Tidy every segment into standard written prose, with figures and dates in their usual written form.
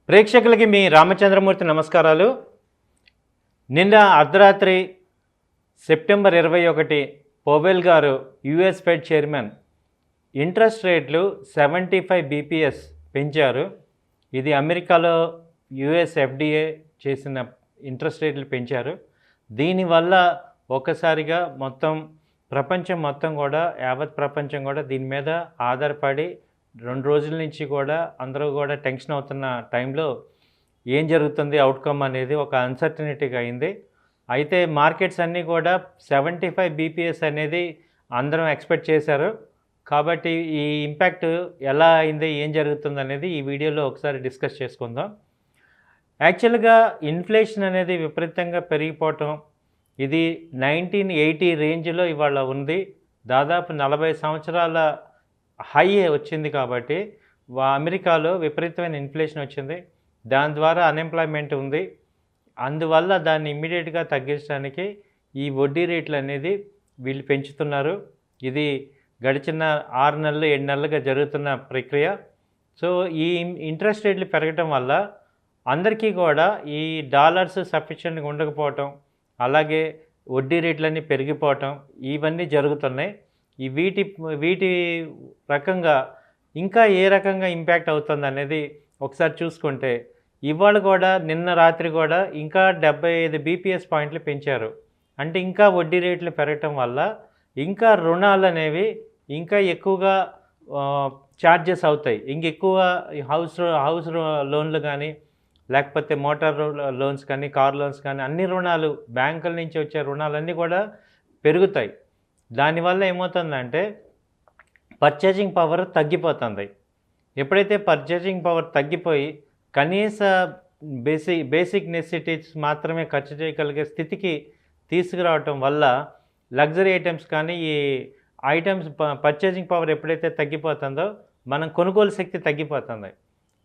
ప్రేక్షకులకి మీ రామచంద్రమూర్తి నమస్కారాలు. నిన్న అర్ధరాత్రి సెప్టెంబర్ 21 పవెల్ గారు యుఎస్ ఫెడ్ చైర్మన్ ఇంట్రెస్ట్ రేట్లు 75 బీపీఎస్ పెంచారు. ఇది అమెరికాలో యుఎస్ ఎఫ్డిఏ చేసిన ఇంట్రెస్ట్ రేట్లు పెంచారు. దీనివల్ల ఒక్కసారిగా ప్రపంచం మొత్తం కూడా యావత్ ప్రపంచం కూడా దీని మీద ఆధారపడి 2 రోజుల నుంచి కూడా అందరూ కూడా టెన్షన్ అవుతున్న టైంలో ఏం జరుగుతుంది అవుట్కమ్ అనేది ఒక అన్సర్టనిటీగా అయింది. అయితే మార్కెట్స్ అన్నీ కూడా 75 బీపీఎస్ అనేది అందరం ఎక్స్పెక్ట్ చేశారు. కాబట్టి ఈ ఇంపాక్ట్ ఎలా అయింది, ఏం జరుగుతుంది అనేది ఈ వీడియోలో ఒకసారి డిస్కస్ చేసుకుందాం. యాక్చువల్గా ఇన్ఫ్లేషన్ అనేది విపరీతంగా పెరిగిపోవటం, ఇది 1980 రేంజ్లో ఇవాళ ఉంది. దాదాపు 40 సంవత్సరాల హై వచ్చింది. కాబట్టి అమెరికాలో విపరీతమైన ఇన్ఫ్లేషన్ వచ్చింది. దాని ద్వారా అన్ఎంప్లాయ్మెంట్ ఉంది. అందువల్ల దాన్ని ఇమ్మీడియట్గా తగ్గించడానికి ఈ వడ్డీ రేట్లు అనేది వీళ్ళు పెంచుతున్నారు. ఇది గడిచిన 6 నెలలు 7 నెలలుగా జరుగుతున్న ప్రక్రియ. సో ఈ ఇంట్రెస్ట్ రేట్లు పెరగటం వల్ల అందరికీ కూడా ఈ డాలర్స్ సఫిషియెంట్గా ఉండకపోవటం, అలాగే వడ్డీ రేట్లన్నీ పెరిగిపోవటం ఇవన్నీ జరుగుతున్నాయి. ఈ వీటి రకంగా ఇంకా ఏ రకంగా ఇంపాక్ట్ అవుతుంది అనేది ఒకసారి చూసుకుంటే, ఇవాళ కూడా నిన్న రాత్రి కూడా ఇంకా 75 బీపీఎస్ పాయింట్లు పెంచారు. అంటే ఇంకా వడ్డీ రేట్లు పెరగటం వల్ల ఇంకా రుణాలు అనేవి ఇంకా ఎక్కువగా ఛార్జెస్ అవుతాయి. ఇంకెక్కువ హౌస్ లోన్లు కానీ, లేకపోతే మోటార్ లోన్స్ కానీ, కార్ లోన్స్ కానీ, అన్ని రుణాలు బ్యాంకుల నుంచి వచ్చే రుణాలన్నీ కూడా పెరుగుతాయి. దానివల్ల ఏమవుతుందంటే పర్చేజింగ్ పవర్ తగ్గిపోతుంది. ఎప్పుడైతే పర్చేజింగ్ పవర్ తగ్గిపోయి కనీస బేసిక్ నెసెసిటీస్ మాత్రమే ఖర్చు చేయగలిగే స్థితికి తీసుకురావటం వల్ల లగ్జరీ ఐటమ్స్ కానీ, ఈ ఐటమ్స్ పర్చేజింగ్ పవర్ ఎప్పుడైతే తగ్గిపోతుందో మనం కొనుగోలు శక్తి తగ్గిపోతుంది.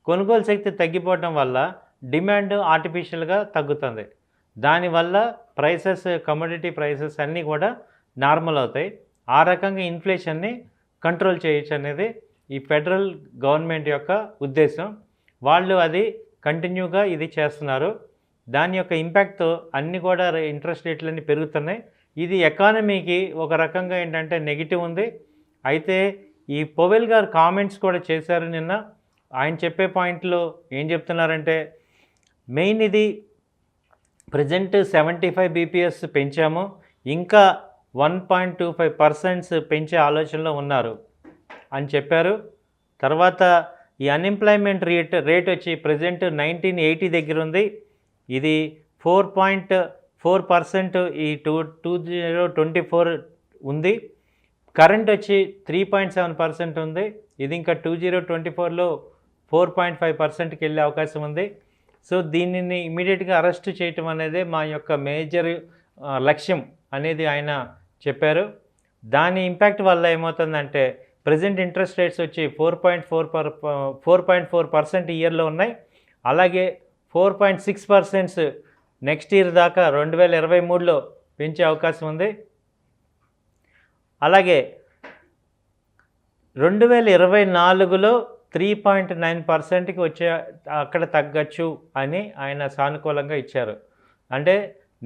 కొనుగోలు శక్తి తగ్గిపోవటం వల్ల డిమాండ్ ఆర్టిఫిషియల్గా తగ్గుతుంది. దానివల్ల కమోడిటీ ప్రైసెస్ అన్నీ కూడా నార్మల్ అవుతాయి. ఆ రకంగా ఇన్ఫ్లేషన్ని కంట్రోల్ చేయొచ్చు అనేది ఈ ఫెడరల్ గవర్నమెంట్ యొక్క ఉద్దేశం. వాళ్ళు అది కంటిన్యూగా ఇది చేస్తున్నారు. దాని యొక్క ఇంపాక్ట్తో అన్నీ కూడా ఇంట్రెస్ట్ రేట్లన్నీ పెరుగుతున్నాయి. ఇది ఎకానమీకి ఒక రకంగా ఏంటంటే నెగిటివ్ ఉంది. అయితే ఈ పవెల్ గారు కామెంట్స్ కూడా చేశారు నిన్న. ఆయన చెప్పే పాయింట్లో ఏం చెప్తున్నారంటే, మెయిన్ ఇది ప్రజెంట్ 75 బీపీఎస్ పెంచాము, ఇంకా 1.25% పెంచే ఆలోచనలో ఉన్నారు అని చెప్పారు. తర్వాత ఈ అన్ఎంప్లాయ్మెంట్ రేట్ వచ్చి ప్రజెంట్ 1980 దగ్గర ఉంది. ఇది 4.4% ఈ 2024 ఉంది. కరెంట్ వచ్చి 3.7% ఉంది. ఇది ఇంకా 2024లో 4.5%కి వెళ్ళే అవకాశం ఉంది. సో దీనిని ఇమీడియట్గా అరెస్ట్ చేయటం అనేది మా యొక్క మేజర్ లక్ష్యం అనేది ఆయన చెప్పారు. దాని ఇంపాక్ట్ వల్ల ఏమవుతుందంటే ప్రజెంట్ ఇంట్రెస్ట్ రేట్స్ వచ్చి 4.4% ఇయర్లో ఉన్నాయి. అలాగే 4.6% నెక్స్ట్ ఇయర్ దాకా 2023లో పెంచే అవకాశం ఉంది. అలాగే 2024లో 3.9%కి అక్కడ తగ్గచ్చు అని ఆయన సానుకూలంగా ఇచ్చారు. అంటే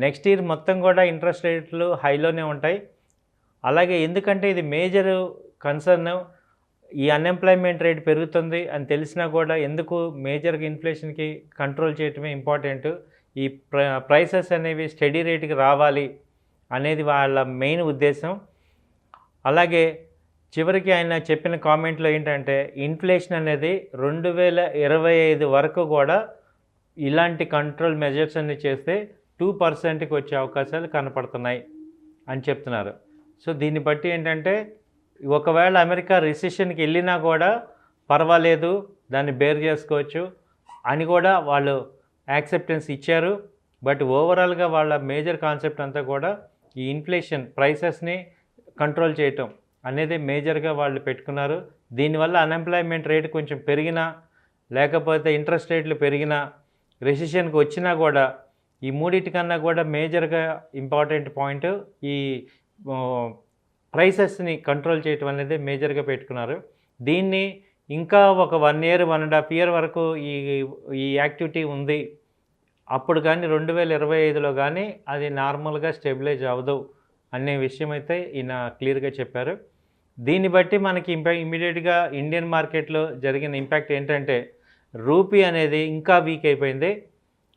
నెక్స్ట్ ఇయర్ మొత్తం కూడా ఇంట్రెస్ట్ రేట్లు హైలోనే ఉంటాయి. అలాగే ఎందుకంటే ఇది మేజర్ కన్సర్న్, ఈ అన్ఎంప్లాయ్మెంట్ రేట్ పెరుగుతుంది అని తెలిసినా కూడా ఎందుకు మేజర్గా ఇన్ఫ్లేషన్కి కంట్రోల్ చేయటమే ఇంపార్టెంట్. ఈ ప్రైసెస్ అనేవి స్టడీ రేట్కి రావాలి అనేది వాళ్ళ మెయిన్ ఉద్దేశం. అలాగే చివరికి ఆయన చెప్పిన కామెంట్లో ఏంటంటే, ఇన్ఫ్లేషన్ అనేది 2025 వరకు కూడా ఇలాంటి కంట్రోల్ మెజర్స్ అన్ని చేస్తే 2%కి వచ్చే అవకాశాలు కనపడుతున్నాయి అని చెప్తున్నారు. సో దీన్ని బట్టి ఏంటంటే, ఒకవేళ అమెరికా రిసెషన్కి వెళ్ళినా కూడా పర్వాలేదు, దాన్ని బేర్ చేసుకోవచ్చు అని కూడా వాళ్ళు యాక్సెప్టెన్స్ ఇచ్చారు. బట్ ఓవరాల్గా వాళ్ళ మేజర్ కాన్సెప్ట్ అంతా కూడా ఈ ఇన్ఫ్లేషన్ ప్రైసెస్ని కంట్రోల్ చేయటం అనేది మేజర్గా వాళ్ళు పెట్టుకున్నారు. దీనివల్ల అన్ఎంప్లాయ్మెంట్ రేట్ కొంచెం పెరిగినా, లేకపోతే ఇంట్రెస్ట్ రేట్లు పెరిగినా, రెసిషన్కి వచ్చినా కూడా ఈ మూడింటికన్నా కూడా మేజర్గా ఇంపార్టెంట్ పాయింట్ ఈ ప్రైసెస్ని కంట్రోల్ చేయటం అనేది మేజర్గా పెట్టుకున్నారు. దీన్ని ఇంకా ఒక 1 ఇయర్, 1.5 ఇయర్ వరకు ఈ ఈ యాక్టివిటీ ఉంది. అప్పుడు కానీ 2025లో కానీ అది నార్మల్‌గా స్టెబిలైజ్ అవ్వదు అనే విషయం అయితే ఈయన క్లియర్‌గా చెప్పారు. దీన్ని బట్టి మనకి ఇమ్మీడియేట్‌గా ఇండియన్ మార్కెట్‌లో జరిగిన ఇంపాక్ట్ ఏంటంటే, రూపీ అనేది ఇంకా వీక్ అయిపోయింది.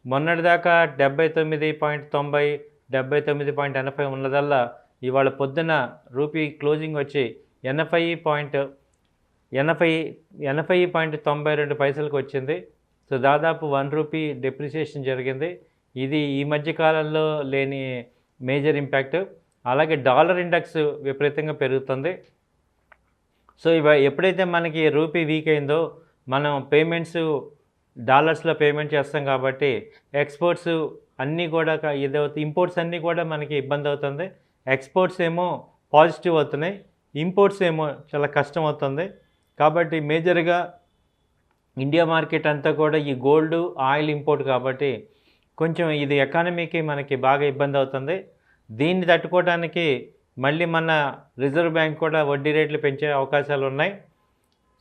మొన్నటిదాకా 79.90, 79.80 ఉన్నదల్లా ఇవాళ పొద్దున రూపీ క్లోజింగ్ వచ్చి 80.92 పైసలకు వచ్చింది. సో దాదాపు 1 రూపీ డెప్రిసియేషన్ జరిగింది. ఇది ఈ మధ్య కాలంలో లేని మేజర్ ఇంపాక్ట్. అలాగే డాలర్ ఇండెక్స్ విపరీతంగా పెరుగుతుంది. సో ఎప్పుడైతే మనకి రూపీ వీక్ అయిందో, మనం పేమెంట్స్ డాలర్స్లో పేమెంట్ చేస్తాం కాబట్టి ఎక్స్‌పోర్ట్స్ అన్నీ కూడా ఇంపోర్ట్స్ అన్నీ కూడా మనకి ఇబ్బంది అవుతుంది. ఎక్స్‌పోర్ట్స్ ఏమో పాజిటివ్ అవుతున్నాయి, ఇంపోర్ట్స్ ఏమో చాలా కష్టం అవుతుంది. కాబట్టి మేజర్‌గా ఇండియా మార్కెట్ అంతా కూడా ఈ గోల్డ్, ఆయిల్ ఇంపోర్ట్ కాబట్టి కొంచెం ఇది ఎకానమీకి మనకి బాగా ఇబ్బంది అవుతుంది. దీన్ని తట్టుకోవడానికి మళ్ళీ మన రిజర్వ్ బ్యాంక్ కూడా వడ్డీ రేట్లు పెంచే అవకాశాలు ఉన్నాయి.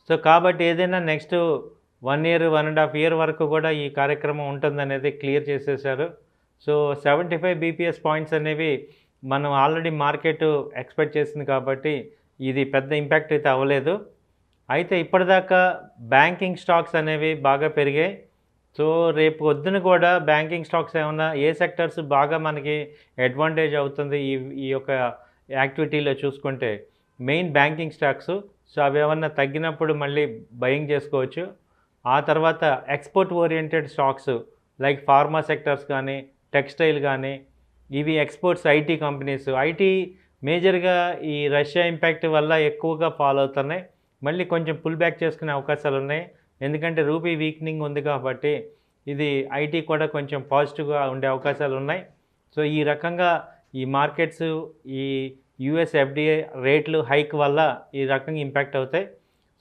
సో కాబట్టి ఏదైనా నెక్స్ట్ 1 ఇయర్, 1.5 ఇయర్ వరకు కూడా ఈ కార్యక్రమం ఉంటుందనేది క్లియర్ చేసేశారు. సో 75 బీపీఎస్ పాయింట్స్ అనేవి మనం ఆల్రెడీ మార్కెట్ ఎక్స్పెక్ట్ చేసింది కాబట్టి ఇది పెద్ద ఇంపాక్ట్ అయితే అవ్వలేదు. అయితే ఇప్పటిదాకా బ్యాంకింగ్ స్టాక్స్ అనేవి బాగా పెరిగాయి. సో రేపు పొద్దున కూడా బ్యాంకింగ్ స్టాక్స్ ఏమన్నా ఏ సెక్టర్స్ బాగా మనకి అడ్వాంటేజ్ అవుతుంది ఈ యొక్క యాక్టివిటీలో చూసుకుంటే మెయిన్ బ్యాంకింగ్ స్టాక్స్. సో అవి ఏమన్నా తగ్గినప్పుడు మళ్ళీ బయింగ్ చేసుకోవచ్చు. ఆ తర్వాత export oriented stocks like pharma sectors కానీ, టెక్స్టైల్ కానీ, ఇవి ఎక్స్పోర్ట్స్ ఐటీ కంపెనీస్. ఐటీ మేజర్గా ఈ రష్యా ఇంపాక్ట్ వల్ల ఎక్కువగా ఫాలో అవుతున్నాయి. మళ్ళీ కొంచెం పుల్ బ్యాక్ చేసుకునే అవకాశాలు ఉన్నాయి. ఎందుకంటే రూపీ వీక్నింగ్ ఉంది కాబట్టి ఇది ఐటీ కూడా కొంచెం పాజిటివ్గా ఉండే అవకాశాలు ఉన్నాయి. సో ఈ రకంగా ఈ మార్కెట్స్ ఈ యూఎస్ ఎఫ్డిఏ రేట్లు హైక్ వల్ల ఈ రకంగా ఇంపాక్ట్ అవుతాయి.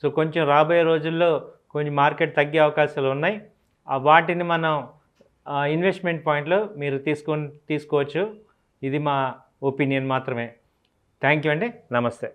సో కొంచెం రాబోయే రోజుల్లో కొంచెం మార్కెట్ తగ్గే అవకాశాలు ఉన్నాయి. వాటిని మనం ఇన్వెస్ట్మెంట్ పాయింట్లో మీరు తీసుకోవచ్చు. ఇది మా ఒపీనియన్ మాత్రమే. థ్యాంక్ యూ అండి. నమస్తే.